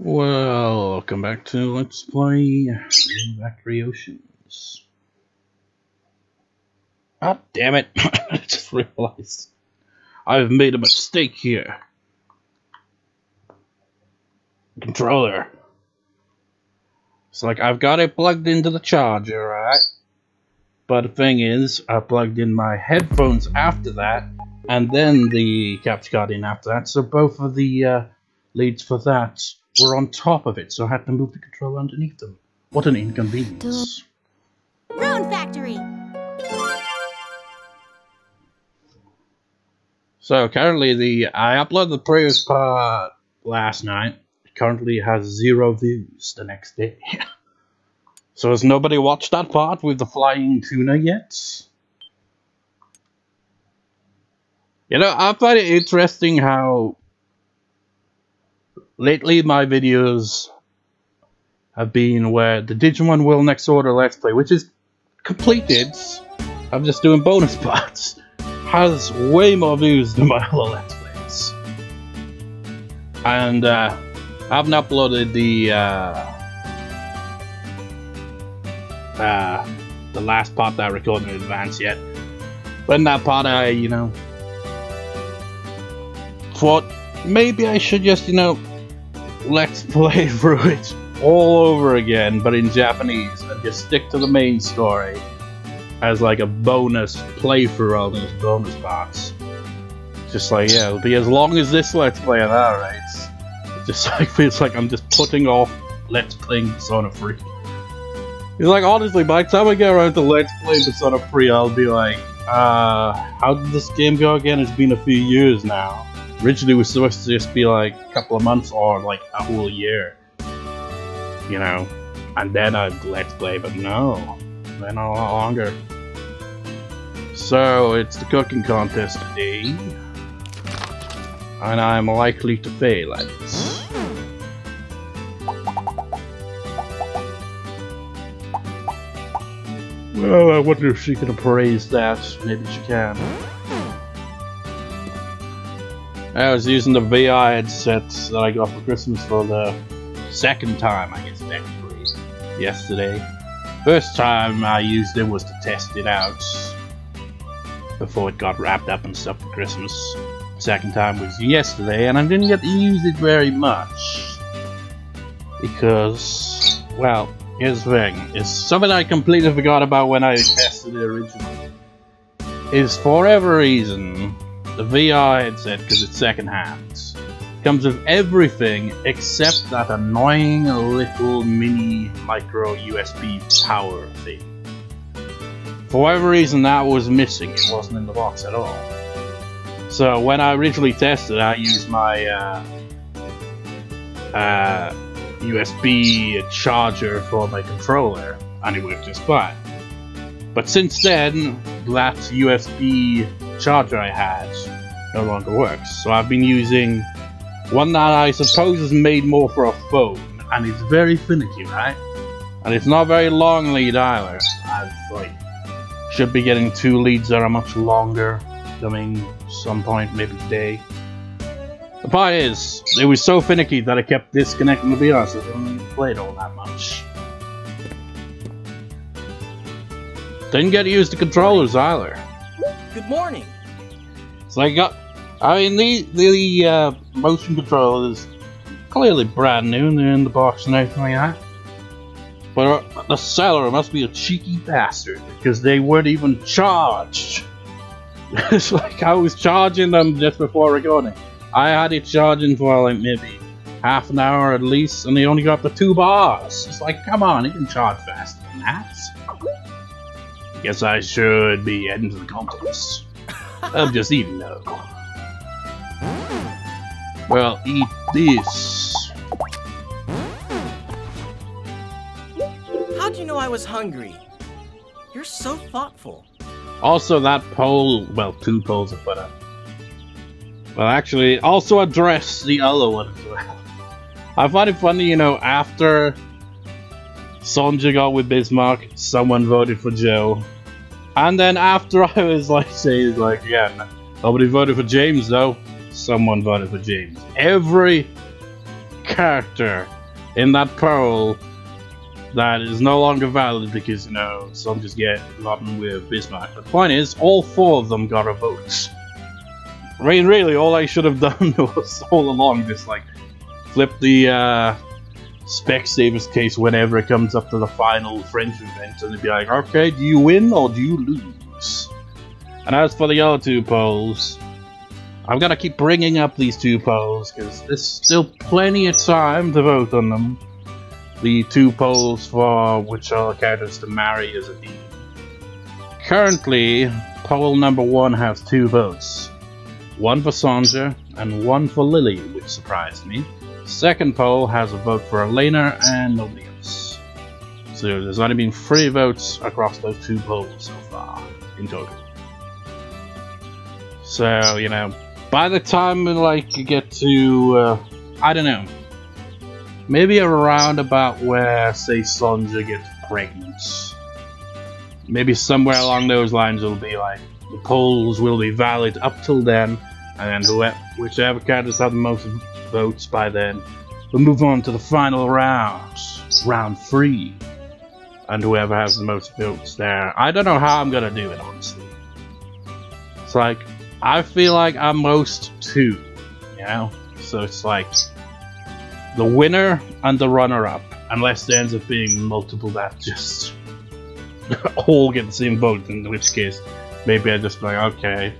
Well, welcome back to Let's Play Rune Factory Oceans. Ah, damn it! I just realized I've made a mistake here. Controller. It's like I've got it plugged into the charger, right? But the thing is, I plugged in my headphones after that, and then the capture card in after that, so both of the leads for that were on top of it, so I had to move the controller underneath them. What an inconvenience. Rune Factory! So currently I uploaded the previous part last night. It currently has 0 views the next day. So has nobody watched that part with the flying tuna yet? You know, I find it interesting how lately my videos have been where the Digimon World Next Order Let's Play, which is completed, I'm just doing bonus parts, has way more views than my other Let's Plays. And I haven't uploaded the last part that I recorded in advance yet. But in that part I, thought maybe I should just, let's play through it all over again, but in Japanese, and just stick to the main story as like a bonus playthrough of those bonus parts. Just like, yeah, it'll be as long as this Let's Play at that rate. It just like feels like I'm just putting off Let's Playing Persona 3. It's like, honestly, by the time I get around to Let's Play Persona 3, I'll be like, how did this game go again? It's been a few years now. Originally it was supposed to just be like a couple of months or like a whole year. And then I'd Let's Play, but no. Then a lot longer. So, it's the cooking contest today. And I'm likely to fail at it. Well, I wonder if she can appraise that. Maybe she can. I was using the VR headset that I got for Christmas for the second time, I guess, technically, yesterday. First time I used it was to test it out before it got wrapped up and stuff for Christmas. Second time was yesterday, and I didn't get to use it very much because, well, here's the thing. It's something I completely forgot about when I tested it originally. Is for whatever reason, the VR headset, because it's second-hand, comes with everything except that annoying little mini micro USB power thing. For whatever reason, that was missing. It wasn't in the box at all. So when I originally tested, I used my USB charger for my controller, and it worked just fine. But since then, that USB charger I had no longer works. So I've been using one that I suppose is made more for a phone, and it's very finicky, right? And it's not very long lead either. I've should be getting 2 leads that are much longer coming some point, maybe today. The part is, it was so finicky that I kept disconnecting the VR, so I didn't even play it all that much. Didn't get to use the controllers either. Good morning. So the motion controller is clearly brand new, and they're in the box and everything like that. But the seller must be a cheeky bastard, because they weren't even charged. It's like I was charging them just before recording. I had it charging for like maybe half an hour at least, and they only got the 2 bars. It's like, come on, you can charge faster than that. Guess I should be heading to the contest. I'm just eating though. Well, eat this. How'd you know I was hungry? You're so thoughtful. Also, that poll, well, 2 polls are put up. Well, actually, also address the other one as well. I find it funny, after Sonja got with Bismarck, someone voted for Joe. And then after I was saying, yeah, nobody voted for James though, someone voted for James. Every character in that poll that is no longer valid because, you know, some just get gotten with Bismarck. The point is, all 4 of them got a vote. I mean, really, all I should have done was all along just like flip the Specsavers case whenever it comes up to the final French event, and it'd be like, okay, do you win or do you lose? And as for the other 2 polls, I'm gonna keep bringing up these 2 polls because there's still plenty of time to vote on them. The 2 polls for which are characters to marry as a dean. Currently, poll number 1 has 2 votes. 1 for Sonja and 1 for Lily, which surprised me. Second poll has a vote for Elena and nobody else. So there's only been 3 votes across those 2 polls so far, in total. So, you know, by the time like you get to, I don't know, maybe around about where, say, Sonja gets pregnant. Maybe somewhere along those lines it'll be like, the polls will be valid up till then, and then whichever characters have the most votes by then, we'll move on to the final round, round 3. And whoever has the most votes there. I don't know how I'm gonna do it, honestly. It's like, I feel like I'm most 2, you know? So it's like, the winner and the runner-up, unless there ends up being multiple that just all get the same vote, in which case, maybe I just be like, okay,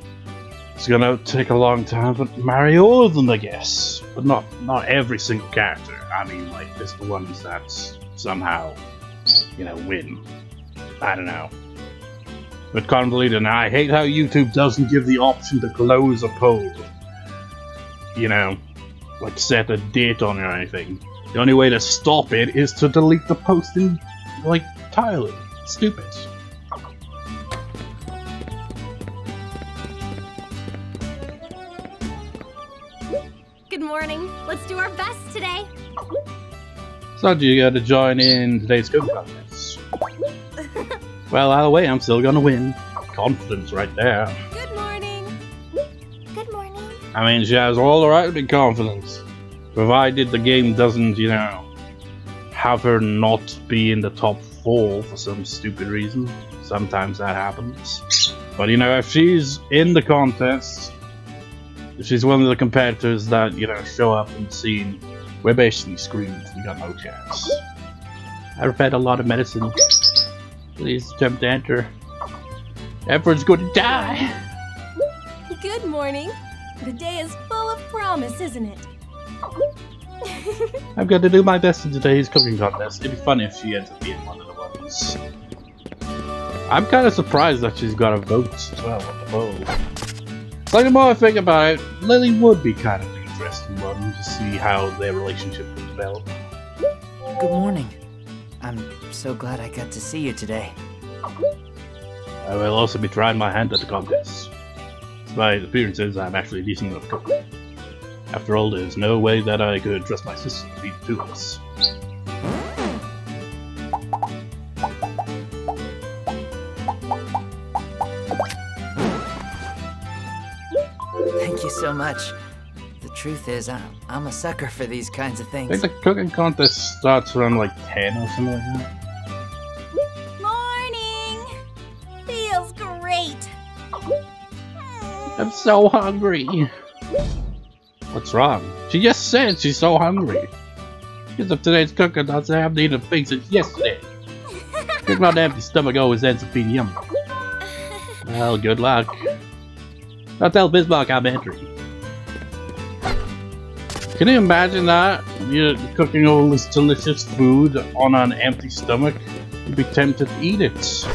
it's gonna take a long time, but marry all of them, I guess. But not every single character. I mean, like, just the ones that somehow, you know, win. I don't know. But convoluted, and I hate how YouTube doesn't give the option to close a poll. You know, like set a date on it or anything. The only way to stop it is to delete the post like, entirely. Stupid. Good morning. Let's do our best today. So do you gotta join in today's cooking contest? Well, either way, I'm still gonna win. Confidence right there. Good morning. Good morning. I mean, she has all the right to be confident. Provided the game doesn't, you know, have her not be in the top 4 for some stupid reason. Sometimes that happens. But, you know, if she's in the contest, if she's one of the competitors that, you know, show up in the scene, we're basically screwed. We got no chance. I've had a lot of medicine. Please attempt to enter. Everyone's going to die. Good morning. The day is full of promise, isn't it? I'm going to do my best in today's cooking contest. It'd be fun if she ends up being one of the ones. I'm kind of surprised that she's got a vote as well on the poll. Like, the more I think about it, Lily would be kind of an interesting one to see how their relationship would develop. Good morning. I'm so glad I got to see you today. I will also be trying my hand at the contest. Despite appearances, I'm actually a decent enough cook. After all, there's no way that I could trust my sister to feed the 2 of us. Thank you so much. The truth is, I'm a sucker for these kinds of I things. think the cooking contest starts around like 10 or something like that. Morning. Feels great. I'm so hungry. What's wrong? She just said she's so hungry. Because of today's cooking, doesn't have to eat the things since yesterday. Cooking on an empty stomach always ends up being yummy. Well, good luck. I'll tell Bismarck I'm entering. Can you imagine that? You're cooking all this delicious food on an empty stomach? You'd be tempted to eat it.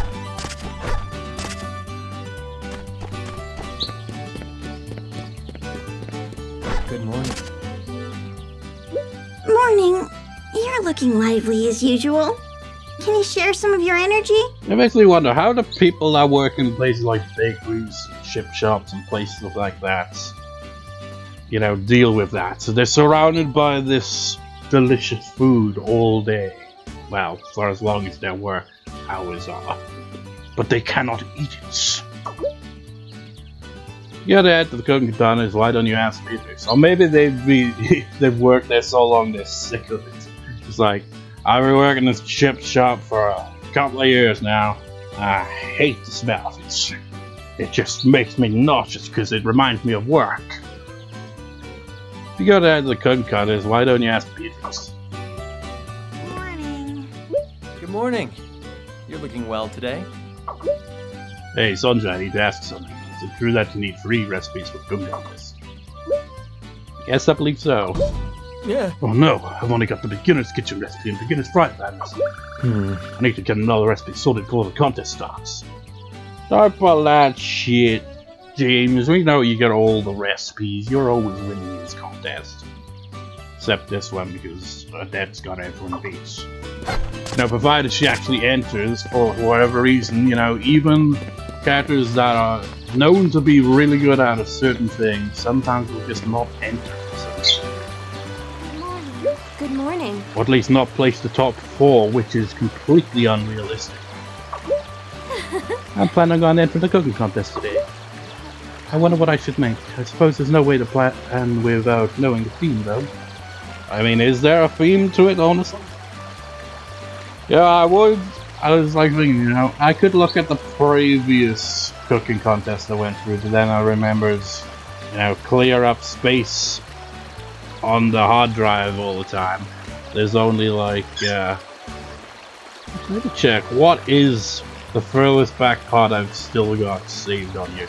Good morning. Morning. You're looking lively as usual. Can you share some of your energy? It makes me wonder, how do people that work in places like bakeries, chip shops, and places like that, you know, deal with that? So they're surrounded by this delicious food all day. Well, for as long as their work hours are. But they cannot eat it. You gotta add to the cooking containers, why don't you ask Beatrix? Or maybe they've worked there so long they're sick of it. It's like, I've been working this chip shop for a couple of years now. I hate the smell of it. It just makes me nauseous because it reminds me of work. If you gotta add to the cooking containers, why don't you ask Beatrix? Morning. Good morning. You're looking well today. Hey, Sunshine, I need to ask something. Is it true that you need 3 recipes for cooking contests? Yes, I believe so. Yeah. Oh no, I've only got the beginner's kitchen recipe and beginner's fry pan recipe. I need to get another recipe sorted before the contest starts. Stop all that shit, James. We know you got all the recipes. You're always winning these contests. Except this one, because Odette's got everyone beat. Now, provided she actually enters, for whatever reason, you know, even characters that are known to be really good at a certain thing, sometimes will just not enter. Good morning. Or at least not place the top 4, which is completely unrealistic. I'm planning on entering the cooking contest today. I wonder what I should make. I suppose there's no way to plan without knowing the theme, though. I mean, is there a theme to it, honestly? Yeah, I was like thinking, you know, I could look at the previous cooking contest I went through, but then I remembered, you know, clear up space on the hard drive all the time. There's only like, let me check, what is the furthest back part I've still got saved on here?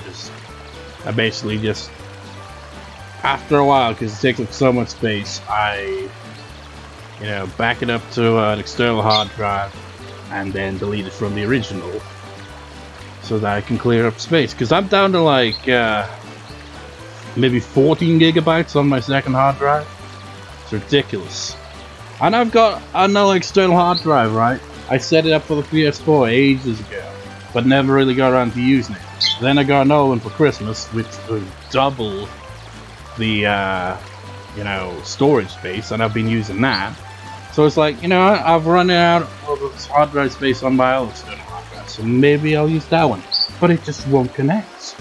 I basically just, after a while, because it takes up so much space, I, you know, back it up to an external hard drive and then delete it from the original so that I can clear up space. Because I'm down to like, maybe 14 gigabytes on my second hard drive. It's ridiculous. And I've got another external hard drive, right? I set it up for the PS4 ages ago, but never really got around to using it. Then I got another one for Christmas, which was double the, you know, storage space, and I've been using that. So it's like, you know, I've run out of hard drive space on my other external hard drive, so maybe I'll use that one. But it just won't connect.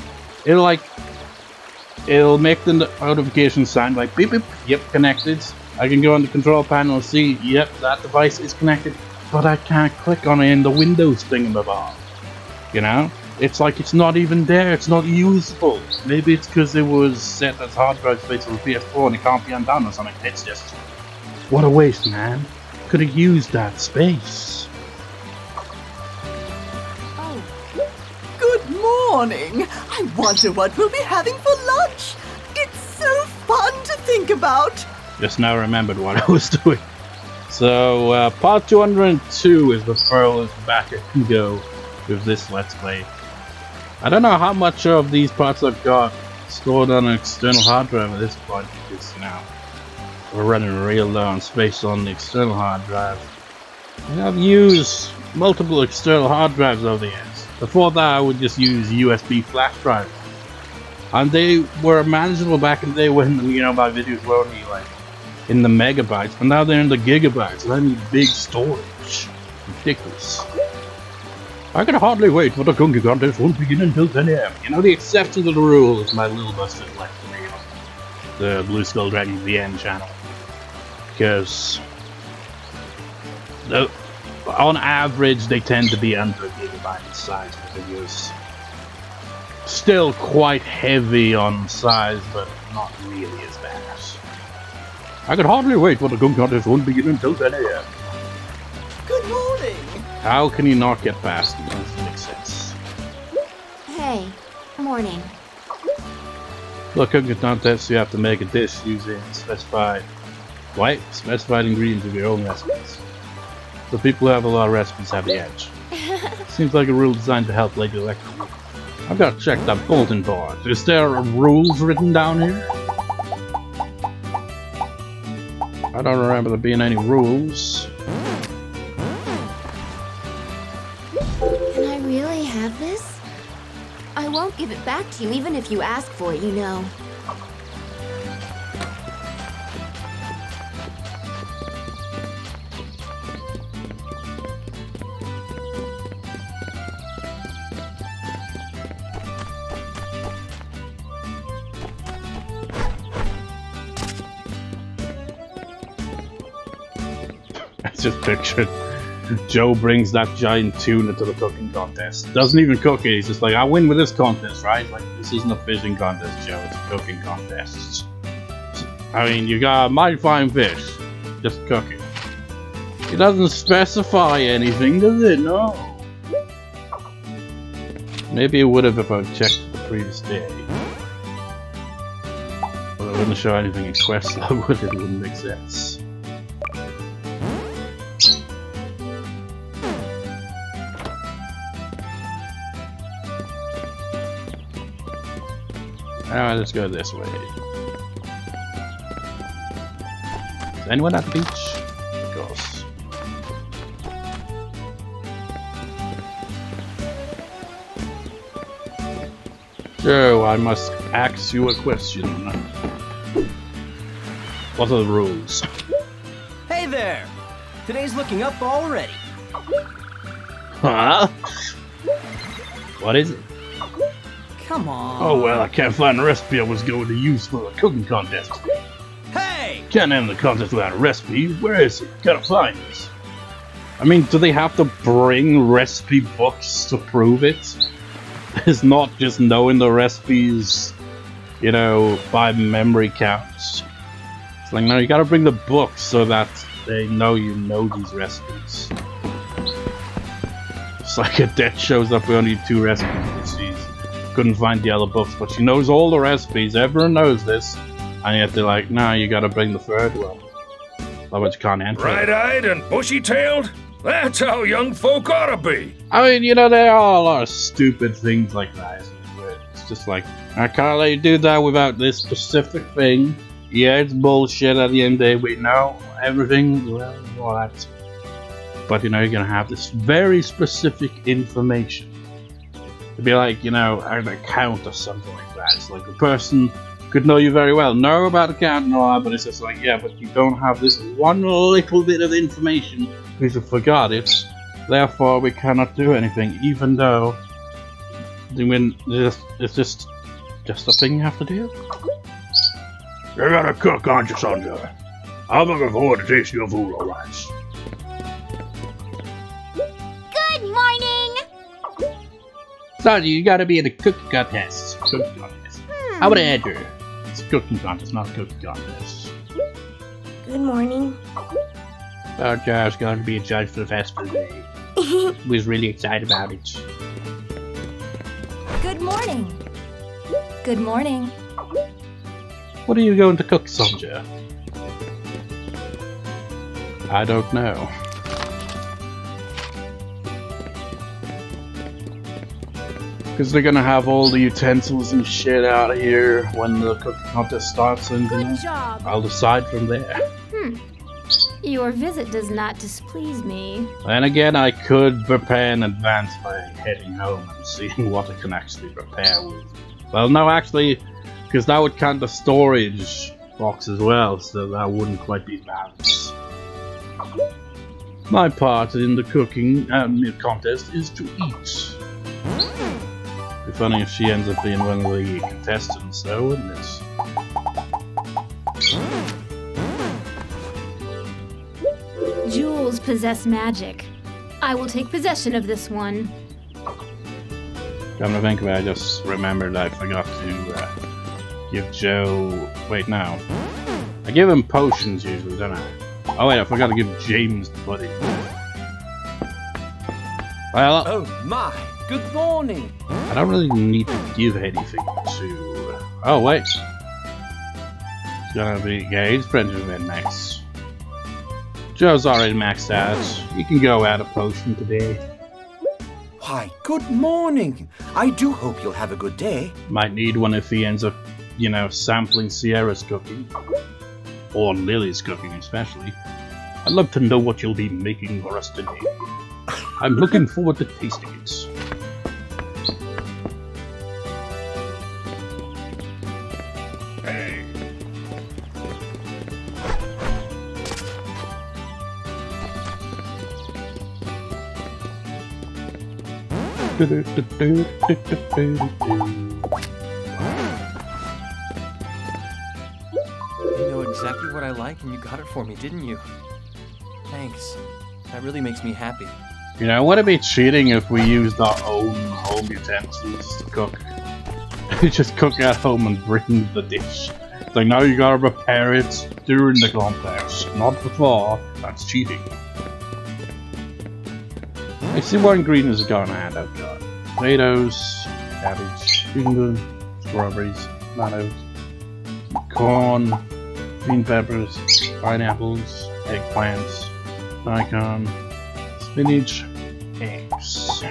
It'll make the notification sound like beep beep, yep, connected. I can go on the control panel and see, yep, that device is connected, but I can't click on it in the Windows thingamabob. You know? It's like it's not even there, it's not usable. Maybe it's because it was set as hard drive space on the PS4 and it can't be undone or something. It's just, what a waste, man. Could have used that space. Good morning! I wonder what we'll be having for lunch! It's so fun to think about! Just now remembered what I was doing. So, part 202 is the furthest back I can go with this Let's Play. I don't know how much of these parts I've got stored on an external hard drive at this point, because, you know, we're running real low on space on the external hard drive. And I've used multiple external hard drives over the years. Before that, I would just use USB flash drives. And they were manageable back in the day when, you know, my videos were only like in the megabytes, but now they're in the gigabytes, and I need big storage. Ridiculous. I can hardly wait for the cooking contest won't begin until 10 AM. You know, the exception to the rule is my little busted left for me on the Blue Skull Dragon VN channel. Because on average, they tend to be under a gigabyte in size for videos. Still quite heavy on size, but not really as bad. I could hardly wait for the cooking contest won't begin until 10 AM. Good morning! How can you not get past it? That doesn't make sense. Hey, morning. For cooking contest, you have to make a dish using specified ingredients of your own recipes. The people who have a lot of recipes have the edge. Seems like a rule designed to help Lady Electra. I've got to check that bulletin board. Is there rules written down here? I don't remember there being any rules. Can I really have this? I won't give it back to you even if you ask for it, you know. just pictured Joe brings that giant tuna to the cooking contest. Doesn't even cook it. He's just like, I win with this contest, right? Like, this isn't a fishing contest, Joe. It's a cooking contest. I mean, you got a mighty fine fish. Just cook it. It doesn't specify anything, does it? No. Maybe it would have if I checked the previous day. But it wouldn't show anything in quest log, would it? It wouldn't make sense. Alright, let's go this way. Is anyone at the beach? Of course. Joe, I must ask you a question. What are the rules? Hey there! Today's looking up already. Huh? What is it? Come on. Oh well, I can't find the recipe I was going to use for the cooking contest. Hey! Can't end the contest without a recipe. Where is it? Gotta find it. I mean, do they have to bring recipe books to prove it? It's not just knowing the recipes, you know, by memory counts. It's like, no, you gotta bring the books so that they know you know these recipes. It's like Odette shows up with only 2 recipes. She couldn't find the other books, but she knows all the recipes. Everyone knows this. And yet they're like, nah, you gotta bring the 3rd one. Otherwise you can't enter. Bright-eyed and bushy-tailed? That's how young folk ought to be. I mean, you know, there are a lot of stupid things like that, isn't it? Where it's just like, I can't let you do that without this specific thing. Yeah, it's bullshit at the end of the day. We know everything, well, all that. But, you know, you're gonna have this very specific information. It'd be like, you know, an account or something like that. It's like a person could know you very well, know about the account and all that, but it's just like, yeah, but you don't have this one little bit of information because you forgot it. Therefore, we cannot do anything, even though it's just a thing you have to do. You gotta cook, aren't you, Sandra? I'm looking forward to tasting your food, alright. Good morning! Sanji, you gotta be in a cooking contest. Cooking contest. How would I enter? It's a cooking contest, not a cooking contest. Good morning. Oh, Joe's going to be a judge for the festival day. He was really excited about it. Good morning. Good morning. What are you going to cook, Sandra? I don't know. Because they're gonna have all the utensils and shit out of here when the cooking contest starts, and you know, Good job. I'll decide from there. Your visit does not displease me. Then again, I could prepare in advance by heading home and seeing what I can actually prepare with. Well, no, actually, because that would count the storage box as well, so that wouldn't quite be balanced. My part in the cooking contest is to eat. It'd be funny if she ends up being one of the contestants, though, wouldn't it? Jewels possess magic. I will take possession of this one. Come to think of it, I just remembered I forgot to give Joe... Wait, no. I give him potions usually, don't I? Oh wait, I forgot to give James the pudding. Well... Oh my, good morning. I don't really need to give anything to... Oh wait. It's gonna be... Yeah, he's friends with Max. Joe's already maxed out. You can go out a potion today. Why, good morning. I do hope you'll have a good day. Might need one if he ends up, you know, sampling Sierra's cooking. Or Lily's cooking especially. I'd love to know what you'll be making for us today. I'm looking forward to tasting it. Hey. You know exactly what I like, and you got it for me, didn't you? Thanks. That really makes me happy. You know, would it be cheating if we used our own home utensils to cook? You just cook at home and bring the dish. It's like, now you gotta prepare it during the contest, not before. That's cheating. I see what ingredients are going on. I've got potatoes, cabbage, cucumber, strawberries, tomatoes, corn, green peppers, pineapples, eggplants, daikon, spinach, eggs.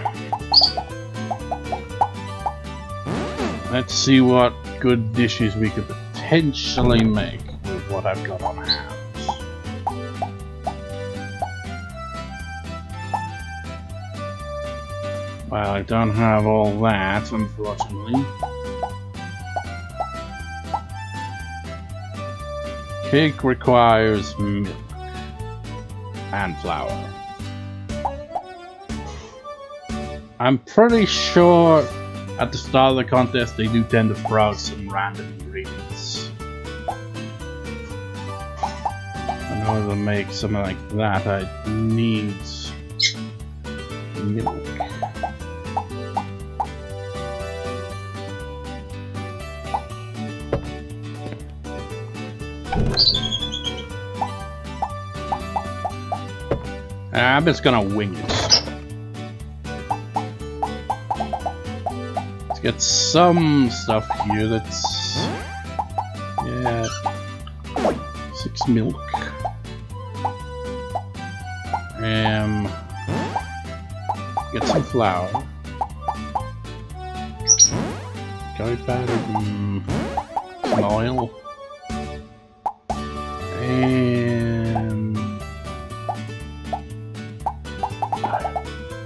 Let's see what good dishes we could potentially make with what I've got on hand. Well, I don't have all that, unfortunately. Cake requires milk and flour. I'm pretty sure at the start of the contest they do tend to throw out some random ingredients. In order to make something like that, I need milk. I'm just gonna wing it. Let's get some stuff here that's... yeah... 6 milk. Get some flour. Curry powder, some oil. And...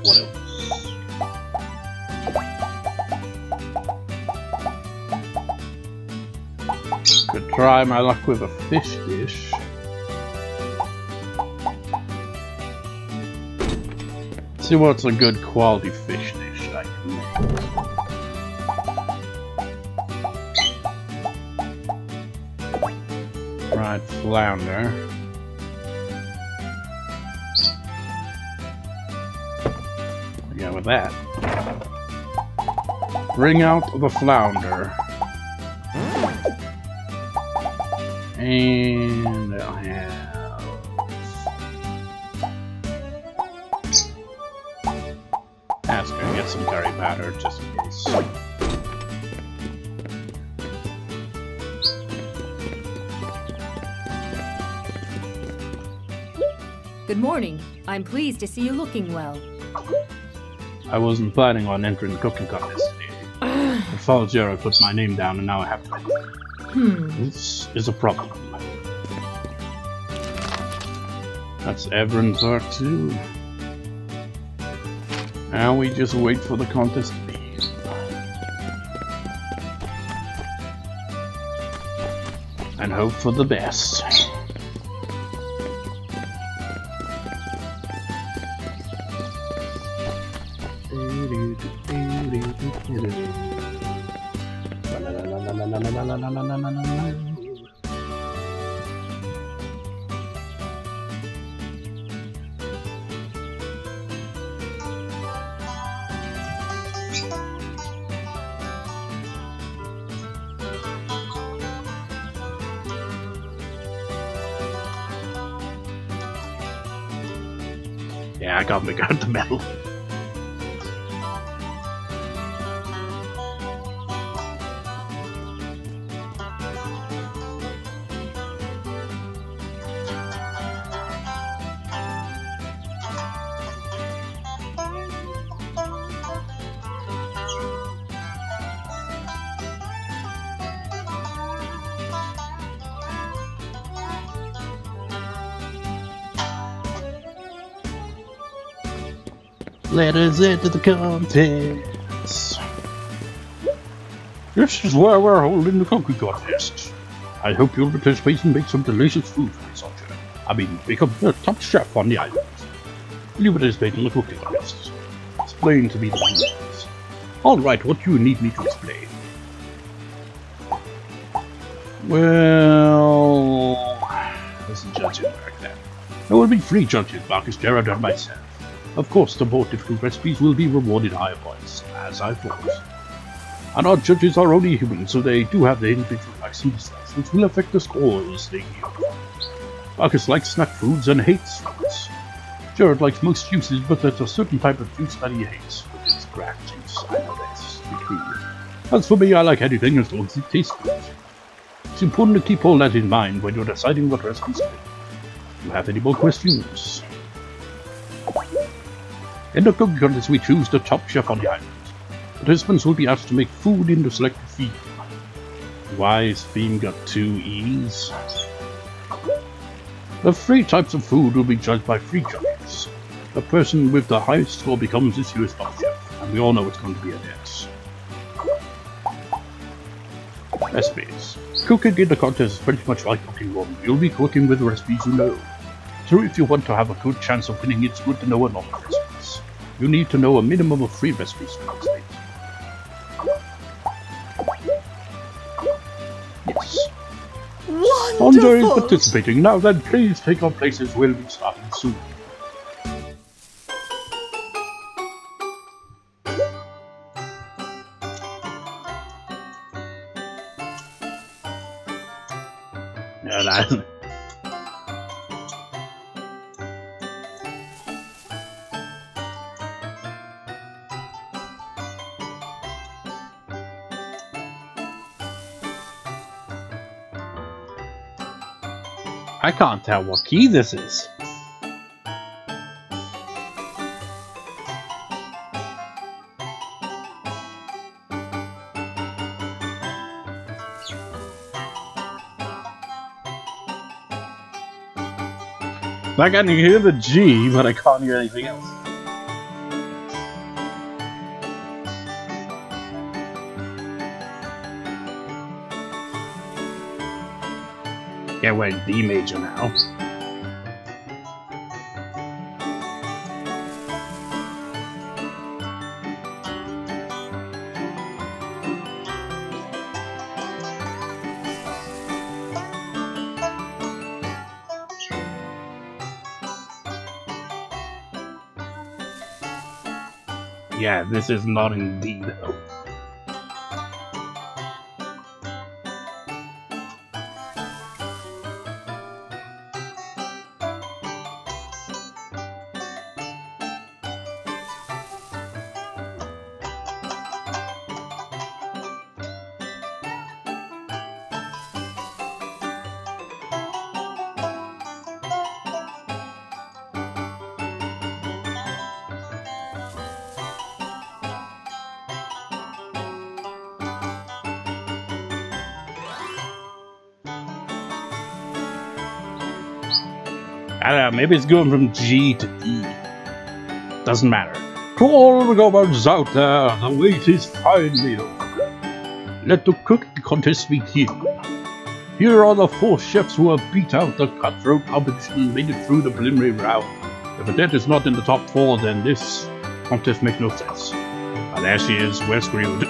what else? Could try my luck with a fish dish. See what's a good quality fish dish I can make. Fried flounder. Yeah, with that. Bring out the flounder. And I'll have... that's gonna get some curry powder just in case. Good morning. I'm pleased to see you looking well. I wasn't planning on entering the cooking contest today. I followed Zero, put my name down, and now I have to cook. This is a problem. That's Everin part 2. Now we just wait for the contest to begin. And hope for the best. Yeah, I got the medal. Let us into the contest. This is where we're holding the cooking contest. I hope you'll participate and make some delicious food for me, soldier. I mean, become the top chef on the island. Will you participate in the cooking contest? Explain to me the rules. Alright, what do you need me to explain? Well... doesn't judge it like that. There will be 3 judges, Marcus, Jared, and myself. Of course, the more difficult recipes will be rewarded higher points, as I thought. And our judges are only human, so they do have their individual likes and dislikes, which will affect the scores they give. Marcus likes snack foods and hates fruits. Jared likes most juices, but there's a certain type of juice that he hates, which is grape juice. I know that's to be true. As for me, I like anything as long as it tastes good. It's important to keep all that in mind when you're deciding what recipes to make. Do you have any more questions? In the cooking contest, we choose the top chef on the island. Participants will be asked to make food in the selected theme. Why is theme got 2 E's? The 3 types of food will be judged by 3 judges. The person with the highest score becomes this year's top chef, and we all know it's going to be Odette. Recipes. Cooking in the contest is pretty much like cooking one. You'll be cooking with the recipes you know. So if you want to have a good chance of winning, it's good to know a lot of recipes. You need to know a minimum of 3 recipes for the state. Yes. Wonderful! Sandra is participating. Now then, please take your places. We'll be starting soon. Yeah, I can't tell what key this is. I can hear the G, but I can't hear anything else. Yeah, we're in D major now. Yeah, this is not in D though. I don't know, maybe it's going from G to E. Doesn't matter. To all the goblins out there, the wait is finally over. Let the cooking contest begin. Here are the 4 chefs who have beat out the cutthroat competition and made it through the preliminary round. If Odette is not in the top 4, then this contest makes no sense. But there she is, we're screwed.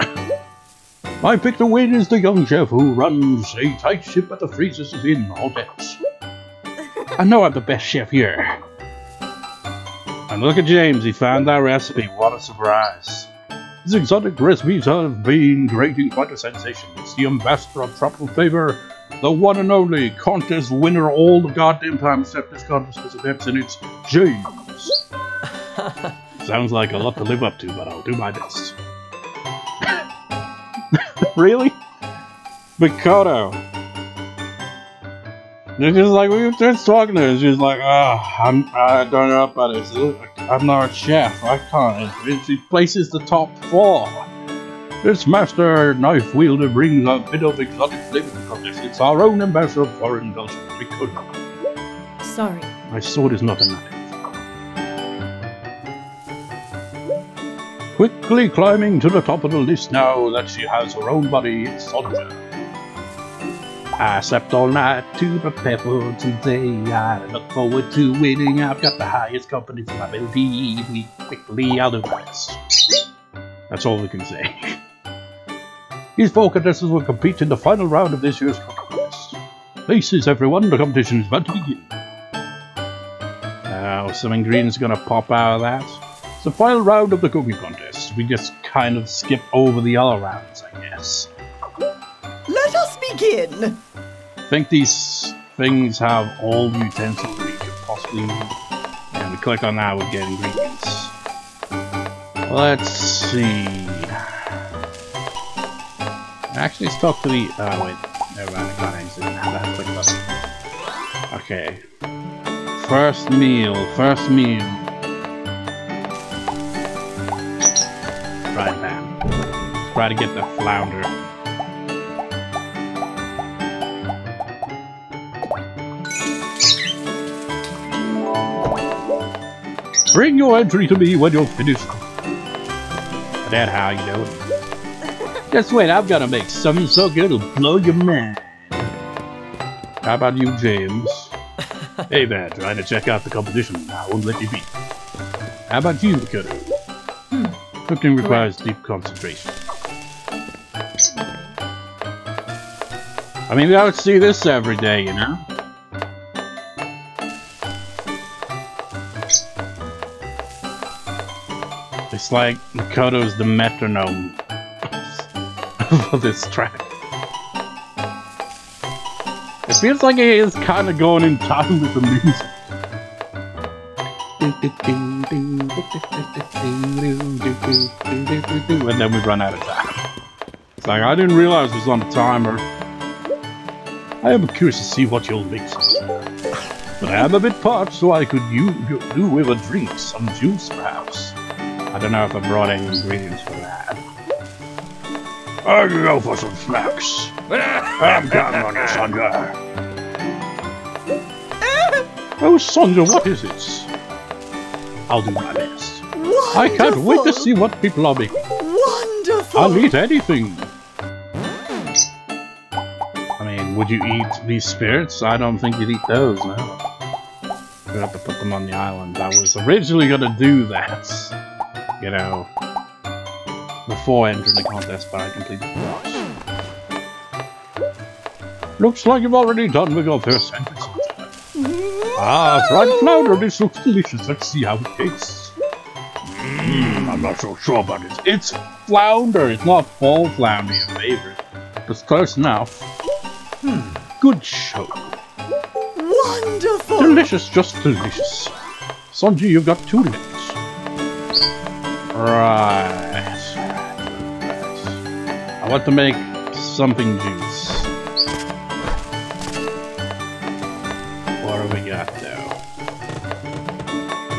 My pick to win is the young chef who runs a tight ship at the freezers in Odette. I know I'm the best chef here. And look at James, he found that recipe. What a surprise. His exotic recipes have been creating quite a sensation. It's the ambassador of tropical flavor, the one and only contest winner all the goddamn time except this contest was Odette's, and it's James. Sounds like a lot to live up to, but I'll do my best. Really? Mikado. It's just like, we were just talking to her, she's like, I don't know about this. I'm not a chef, I can't. She places the top 4. This master knife wielder brings a bit of exotic flavor to the contest. It's our own ambassador of foreign culture, Mikado. Sorry. My sword is not a knife. Quickly climbing to the top of the list now that she has her own body, it's Sandra. I slept all night to prepare for today. I look forward to winning. I've got the highest confidence in my ability. Quickly, I'll do my best. That's all we can say. These 4 contestants will compete in the final round of this year's contest. Places, everyone. The competition is about to begin. know, some ingredients are gonna pop out of that. It's the final round of the cooking contest. We just kind of skip over the other rounds, I guess. Let us begin. I think these things have all the utensils we could possibly need. And we click on that, we get ingredients. Let's see. Actually, let's talk to the. Oh, wait. Never mind, I can't exit. That click button. Okay. First meal. Fried pan. Let's try to get the flounder. Bring your entry to me when you're finished. Odette, how you doing? Just wait, I'm gonna make something so good it'll blow your mind. How about you, James? Hey man, trying to check out the competition. I won't let you beat. How about you, Dakota? Cooking requires deep concentration. I mean, we don't see this every day, you know? It's like Makoto's the metronome for this track. It feels like he is kind of going in time with the music. And then we run out of time. It's like, I didn't realize it was on the timer. I am curious to see what you'll mix. But I am a bit parched, so I could do with a drink, some juice perhaps. I don't know if I brought any ingredients for that. I can go for some snacks. I'm counting on you, Sandra. Oh, Sandra, what is it? I'll do my best. Wonderful. I can't wait to see what people are making. Wonderful. I'll eat anything. I mean, would you eat these spirits? I don't think you'd eat those, no. We have to put them on the island. I was originally gonna do that. You know, before entering the contest, but I completely forgot. Looks like you've already done with your first sentence. Ah, fried flounder, this looks delicious. Let's see how it tastes. I'm not so sure about it. It's flounder, it's not fall flounder, your favorite. It's close enough. Good show. Wonderful. Delicious, just delicious. Sanji, you've got 2 minutes. Right. I want to make something juice. What do we got though?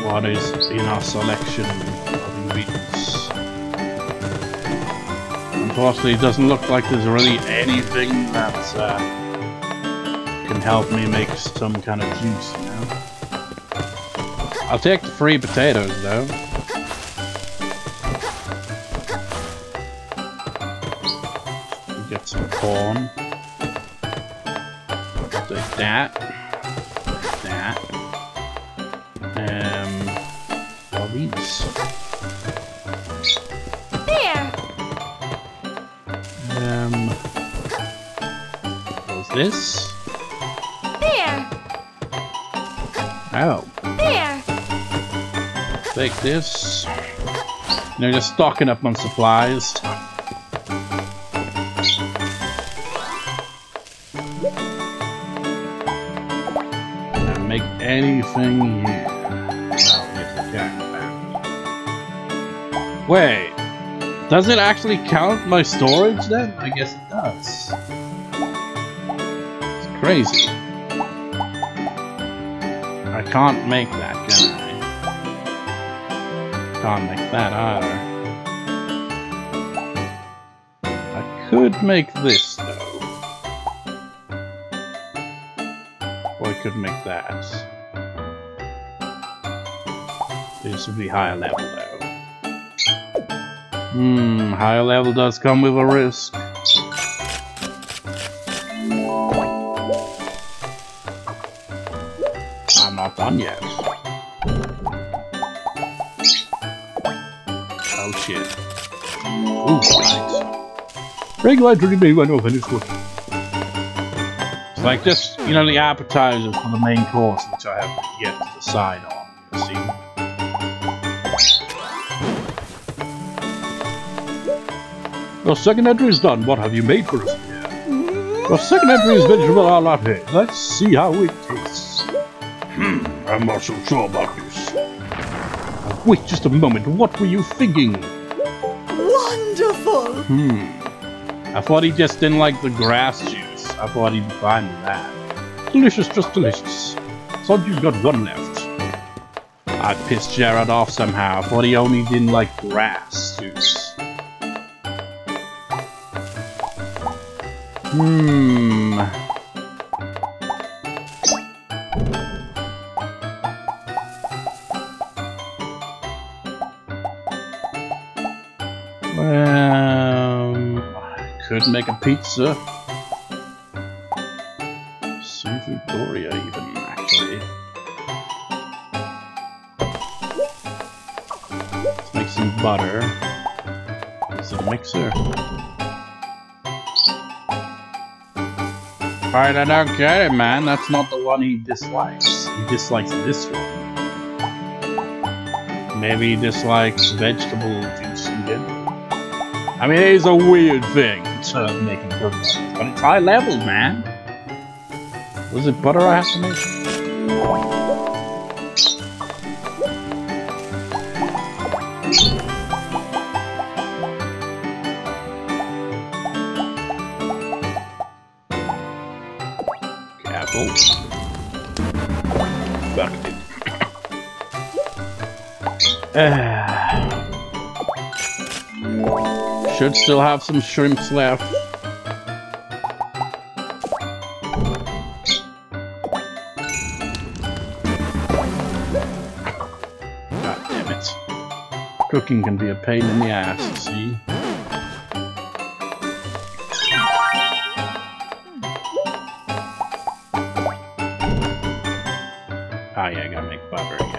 What is in our selection of ingredients? Unfortunately, it doesn't look like there's really anything that can help me make some kind of juice, you know? I'll take the free potatoes though. Get some corn. Take that. That. What are these? There! What's this? There! Oh. There! Take this. They're just stocking up on supplies. Make anything here. Well, get the cat back. Wait, does it actually count my storage then? I guess it does. It's crazy. I can't make that, can I? Can't make that either. I could make this though. I could make that. This would be higher level though. Higher level does come with a risk. I'm not done yet. Oh shit. Ooh, nice. Bring light to me when you're finished cooking. It's like just, you know, the appetizers for the main course, which I have yet to decide on. Let's see. Your second entry is done. What have you made for us here? Your second entry is vegetable a latte. Let's see how it tastes. I'm not so sure about this. Wait just a moment. What were you thinking? Wonderful! I thought he just didn't like the grass juice. I thought he'd be fine with that. Delicious, just delicious. Thought you've got one left. I pissed Jared off somehow. I thought he only didn't like grass juice. I could make a pizza. Seafood Doria even, actually. Let's make some butter. Is it a mixer? Alright, I don't get it, man. That's not the one he dislikes. He dislikes this one. Maybe he dislikes vegetable juice again. I mean, it is a weird thing to make a good one, but it's high level, man. Was it butter I have to make? Careful. Back it. Should still have some shrimps left. God damn it. Cooking can be a pain in the ass, see? Oh yeah, I gotta make butter again.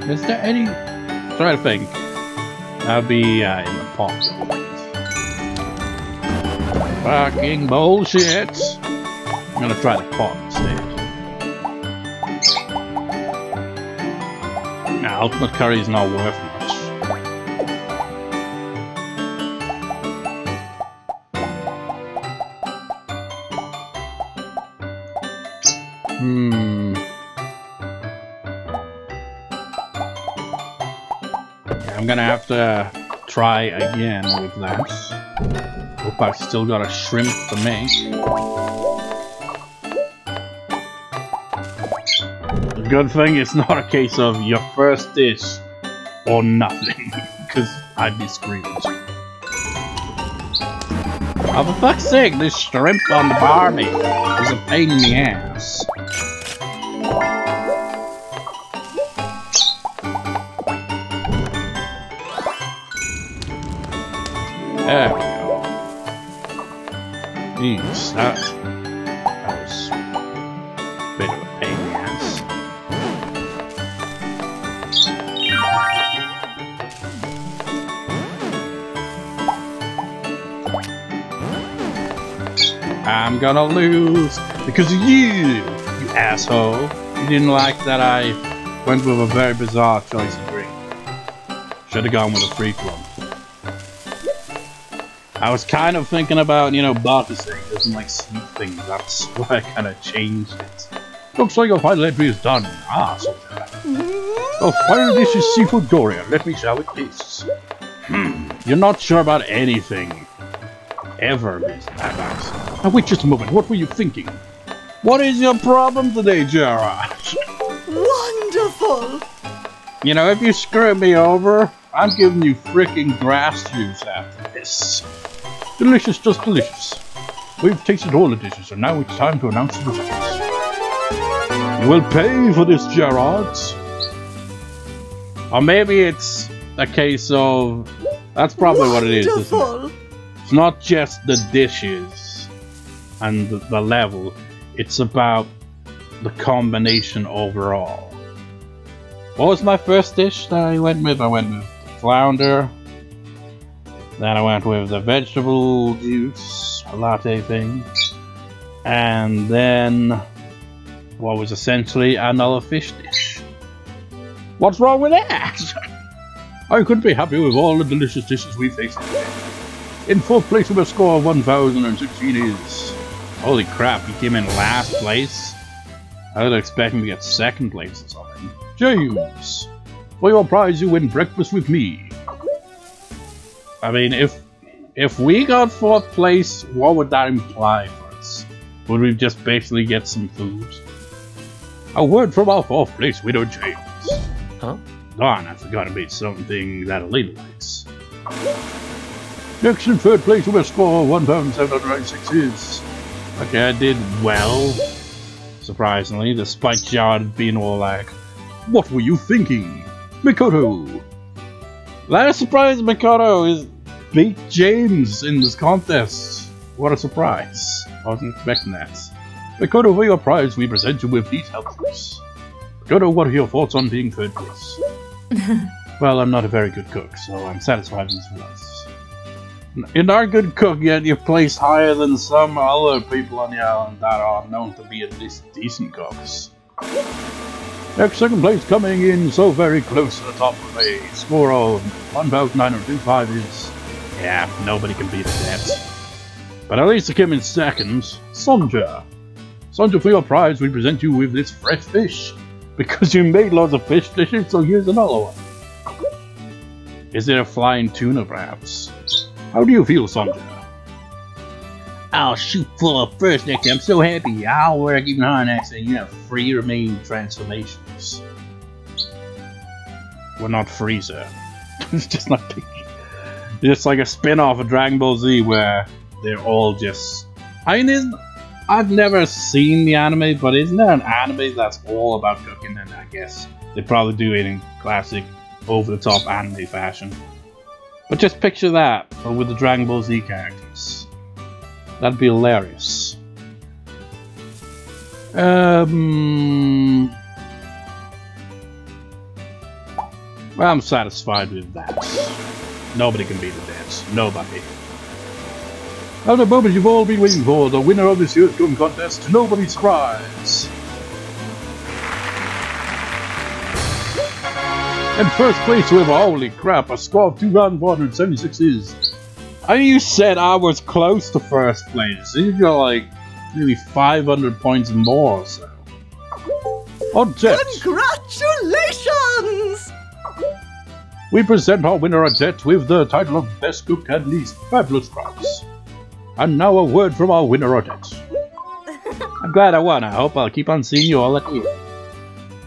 Is there any... try to think. That'll be in the pot. Fucking bullshit! I'm gonna try the pot instead. Nah, ultimate curry is not worth much. I'm gonna have to try again with that. Hope I've still got a shrimp to make. The good thing it's not a case of your first dish or nothing, because I'd be screwed. Oh, for fuck's sake, this shrimp on the barbie is a pain in the ass. There we go. Jeez, that was a bit of a pain in the ass. I'm gonna lose because of you asshole. You didn't like that I went with a very bizarre choice of green. Should have gone with a freak one. I was kind of thinking about, you know, Bartising doesn't like sweet things. That's why I kind of changed it. Looks like your final entry is done. Ah, so that. Oh, final dish is seafood Doria. Let me see how it tastes. You're not sure about anything. Ever, Miss Adax. Now wait just a moment. What were you thinking? What is your problem today, Gerard? Wonderful! You know, if you screw me over, I'm giving you frickin' grass juice after this. Delicious, just delicious. We've tasted all the dishes, and now it's time to announce the results. You will pay for this, Gerard. Or maybe it's a case of... That's probably what it is, isn't it? It's not just the dishes and the level. It's about the combination overall. What was my first dish that I went with? I went with flounder, Then I went with the vegetable juice latte thing. And then what was essentially another fish dish. What's wrong with that? I couldn't be happy with all the delicious dishes we faced today. In 4th place with a score of 1,016 is... Holy crap, he came in last place? I was expecting to get 2nd place or something. James! For your prize you win breakfast with me. I mean, if we got 4th place, what would that imply for us? Would we just basically get some food? A word from our 4th place winner, James. Huh? Darn, I forgot to make something that a lady likes. Next in 3rd place with a score of 1,796 is... Okay, I did well. Surprisingly, despite Jared being all like, what were you thinking? Mikoto! That is surprised Mikoto is beat James in this contest. What a surprise. I wasn't expecting that. Mikoto, for your prize, we present you with these helpers. Mikoto, what are your thoughts on being 3rd place? Well, I'm not a very good cook, so I'm satisfied with this place. You're not a good cook, yet you're placed higher than some other people on the island that are known to be at least decent cooks. Next, 2nd place coming in so very close to the top of a score of 1,925 is... Yeah, nobody can beat that. But at least he came in 2nd, Sonja. Sonja, for your prize, we present you with this fresh fish. Because you made lots of fish dishes, so here's another one. Is it a flying tuna, perhaps? How do you feel, Sonja? I'll shoot full of first next time. I'm so happy. I'll work even harder next time. You have free remaining transformations. Well, not free, sir. It's just not big. It's like a spin-off of Dragon Ball Z where they're all just... I mean, I've never seen the anime, but isn't there an anime that's all about cooking? And I guess they probably do it in classic, over-the-top anime fashion. But just picture that, but with the Dragon Ball Z characters. That'd be hilarious. Well, I'm satisfied with that. Nobody can beat that. Nobody. Now the moment you've all been waiting for, the winner of this year's cooking contest, to nobody's surprise. In 1st place with, holy crap, a score of 2,476 is... You said I was close to 1st place. You got like nearly 500 points more or so. Odette! Congratulations! We present our winner Odette with the title of Best Cook and Least Fabulous Crops. And now a word from our winner Odette. I'm glad I won. I hope I'll keep on seeing you all at the end.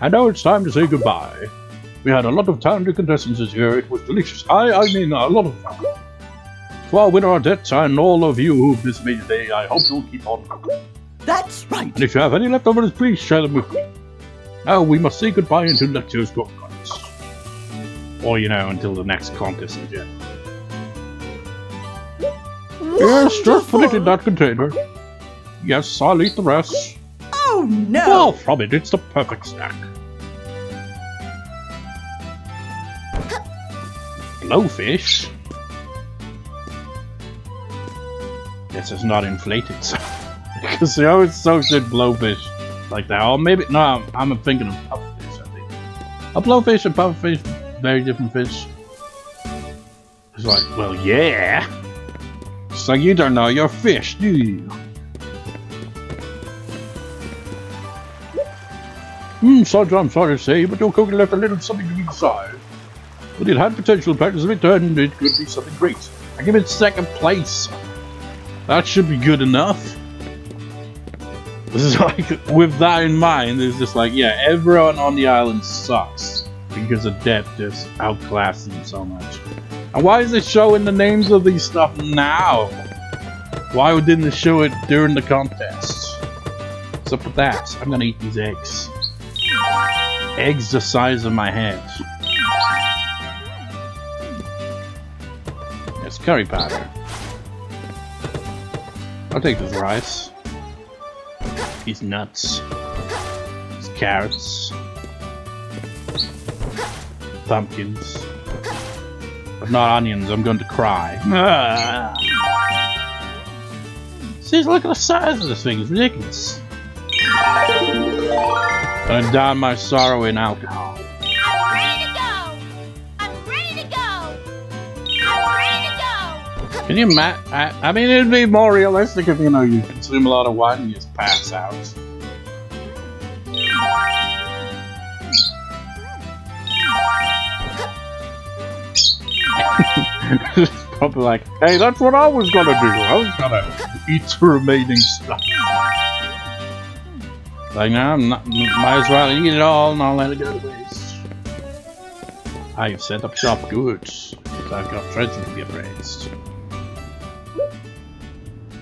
And now it's time to say goodbye. We had a lot of talented contestants this year. It was delicious. I mean, a lot of fun. To our winner Odette and all of you who've participated today, I hope you'll keep on cooking. That's right. And if you have any leftovers, please share them with me. Now we must say goodbye until next year's cooking contest. Or, you know, until the next contest in general. Yes, just put it in that container. Yes, I'll eat the rest. Oh no! Far from it, it's the perfect snack. Blowfish? Guess it's not inflated. Because they always associate blowfish like that. Or maybe, no, I'm thinking of pufferfish, I think. A blowfish and pufferfish, very different fish. It's like, well, yeah. So you don't know your fish, do you? Sonja, I'm sorry to say, but your cooking left a little something to be desired. But it had potential, practice of it, and it could be something great. I give it 2nd place. That should be good enough. This is like, with that in mind, it's just like, yeah, everyone on the island sucks. Because Odette just outclassed them so much. And why is it showing the names of these stuff now? Why didn't it show it during the contest? What's up with that? I'm gonna eat these eggs. Eggs the size of my head. It's curry powder. I'll take this rice. These nuts. These carrots. Pumpkins. but not onions. I'm going to cry. Ah. See, look at the size of this thing. It's ridiculous. Gonna drown my sorrow in alcohol. I'm ready to go! I'm ready to go! I'm ready to go! Can you I mean, it'd be more realistic if, you know, you consume a lot of wine and you just pass out. It's probably like, hey, that's what I was gonna do. I was gonna eat the remaining stuff. Like, now, might as well eat it all and not let it go to waste. I've set up shop good. I've got treasure to be appraised.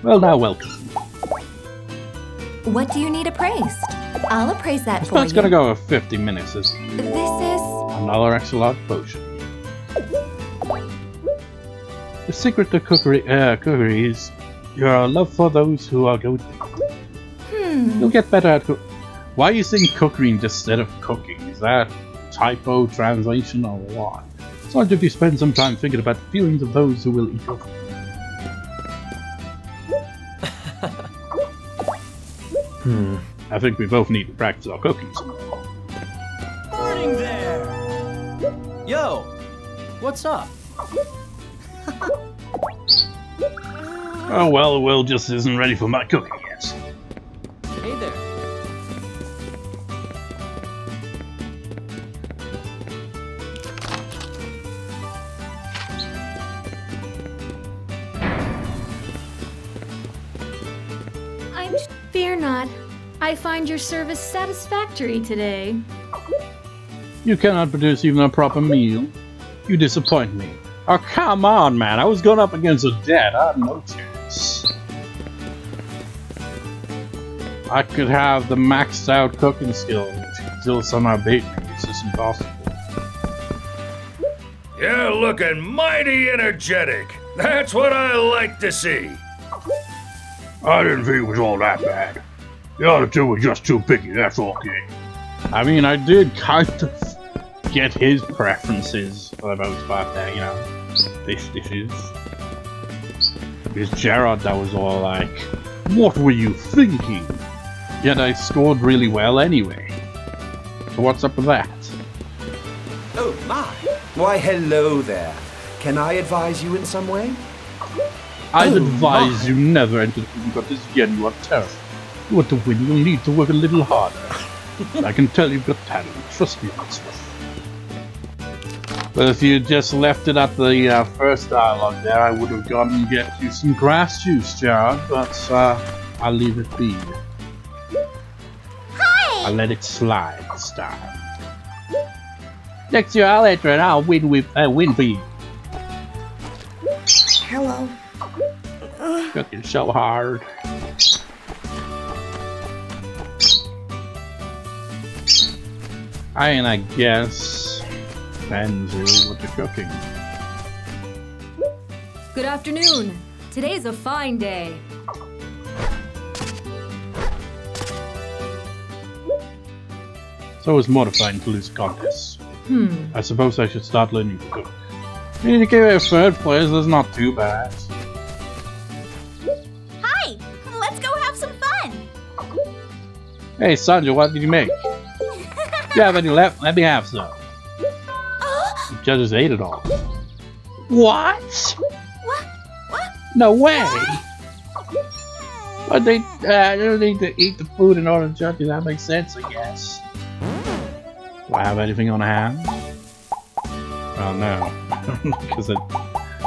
Well, now, welcome. What do you need appraised? I'll appraise that for It's you. gonna go for 50 minutes, isn't it? This is... Another extra large potion. The secret to cookery is your love for those who are good. You'll get better at Why are you saying cookery instead of cooking? Is that typo translation or what? It's hard if you spend some time thinking about the feelings of those who will eat your food. I think we both need to practice our cooking some more. Morning there! Yo! What's up? Oh well, the world just isn't ready for my cooking yet. Hey there. Fear not. I find your service satisfactory today. You cannot produce even a proper meal. You disappoint me. Oh, come on, man. I was going up against Odette. I had no chance. I could have the maxed out cooking skill, and she could still somehow beat me. It's just impossible. You're looking mighty energetic. That's what I like to see. I didn't think it was all that bad. The other two were just too picky, that's all, kid. I mean, I did kind of get his preferences for the most part there, you know. Dishes. It's Gerard that was all like, what were you thinking? Yet I scored really well anyway. So what's up with that? Oh my! Why, hello there. Can I advise you in some way? I'd advise you never enter the contest again, you are terrible. You want to win, you'll need to work a little harder. I can tell you've got talent, trust me on this one. But if you just left it at the first dialogue there, I would have gone and get you some grass juice, Gerard, but I'll leave it be. Hi! I'll let it slide this time. Next year I'll enter and I'll win for you. Hello. Cooking so hard. I guess depends really what you're cooking. Good afternoon. Today's a fine day. So it's mortifying to lose contests. I suppose I should start learning to cook. I mean, to give it a third place, that's not too bad. Hi! Let's go have some fun! Hey, Sandra, what did you make? You have any left? Let me have some. The judges ate it all. What? What? No way! But they don't need to eat the food in order to judge you. That makes sense, I guess. Do I have anything on hand? Oh no. Because I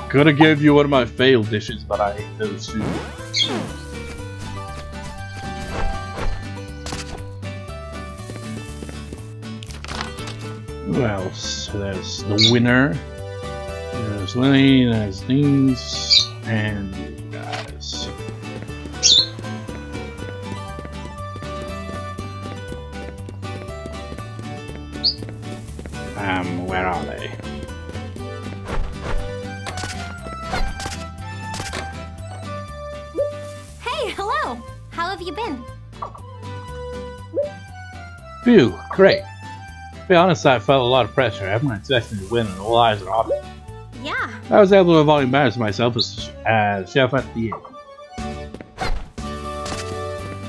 could have given you one of my failed dishes, but I ate those too. Who else? There's the winner. There's Lily, there's these, and you guys. Where are they? Hey, hello! How have you been? Phew, great. To be honest, I felt a lot of pressure. I haven't expected to win and all eyes are off me. Yeah, I was able to avoid embarrassing myself as chef at the end.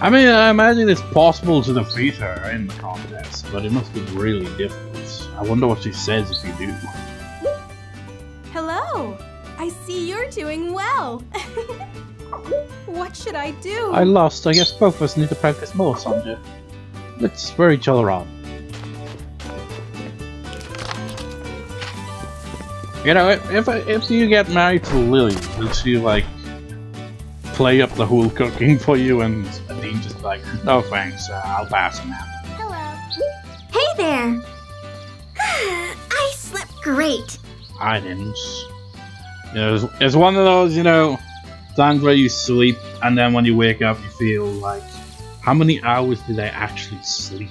I mean, I imagine it's possible to defeat her in the contest, but it must be really difficult. I wonder what she says if you do. Hello! I see you're doing well! What should I do? I lost. I guess both of us need to practice more, Sanja. Let's spur each other on. You know, if you get married to Lily, will she, like, play up the whole cooking for you and Dean just like, no thanks, I'll pass on that. Hello. Hey there! I slept great. I didn't. You know, it's one of those, you know, times where you sleep and then when you wake up you feel like, how many hours did I actually sleep?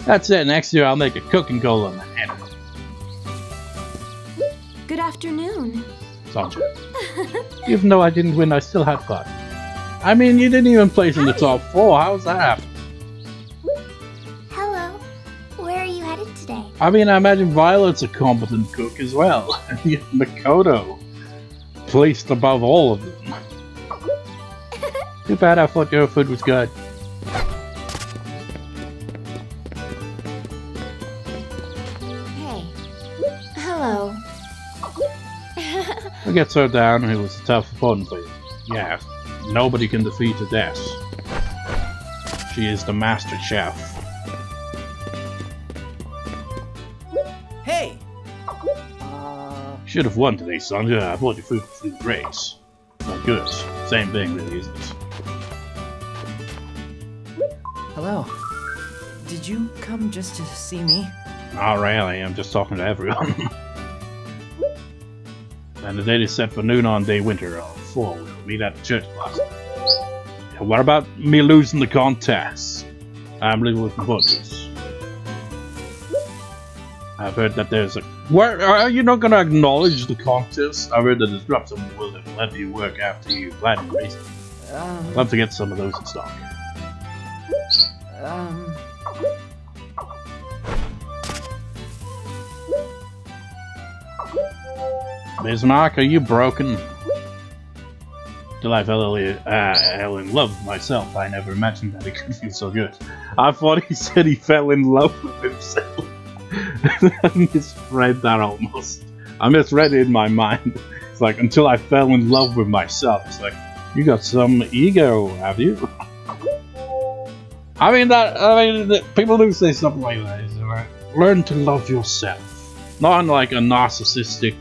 That's it, next year I'll make a cooking goal on my head. Good afternoon. Sanja. Even though I didn't win, I still had fun. I mean, you didn't even place in the top 4, how's that happen? Hello. Where are you headed today? I mean, I imagine Violet's a competent cook as well. And yet Makoto placed above all of them. Too bad I thought your food was good. Hey. Hello. We'll get her down, it was a tough opponent for you. Yeah, nobody can defeat Odette. She is the master chef. Hey! Should have won today, Sanja. I thought your food was really great. Not good. Same thing, really, isn't it? Hello. Did you come just to see me? Not really, I'm just talking to everyone. And the date is set for noon on day winter of 4. We'll meet at the church plaza. What about me losing the contest? I'm living with my budgets. I've heard that there's a... Where are you not gonna acknowledge the contest? I've heard that there's drops some will that let you work after you platinum race. I'd love to get some of those in stock. Bismarck, are you broken? Till I fell in love with myself, I never imagined that it could feel so good. I thought he said he fell in love with himself. I misread that almost. I misread it in my mind. It's like, until I fell in love with myself. It's like, you got some ego, have you? I mean, people do say something like that. Like, learn to love yourself. Not in like a narcissistic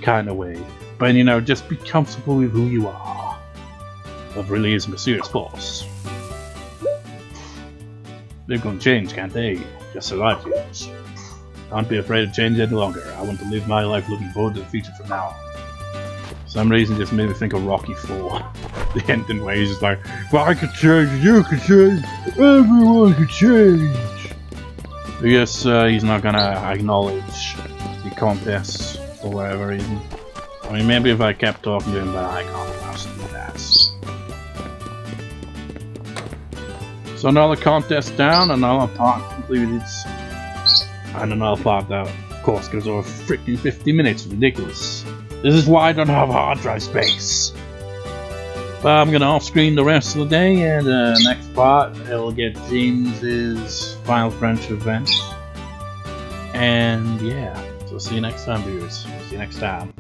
kind of way. But, you know, just be comfortable with who you are. Love really is a mysterious force. They're gonna change, can't they? Just as I change. Don't be afraid of change any longer. I want to live my life looking forward to the future from now on. For some reason, just made me think of Rocky 4. The ending where he's just like, well, I could change, you could change, everyone could change. I guess he's not gonna acknowledge the contest for whatever reason. I mean, maybe if I kept talking to him, but I can't allow to do that. So another contest down, another part completed. And another part that, of course, goes over freaking 50 minutes. Ridiculous. This is why I don't have hard drive space. But I'm gonna off-screen the rest of the day, and next part, it'll get James's final French event. And yeah, so see you next time, viewers. See you next time.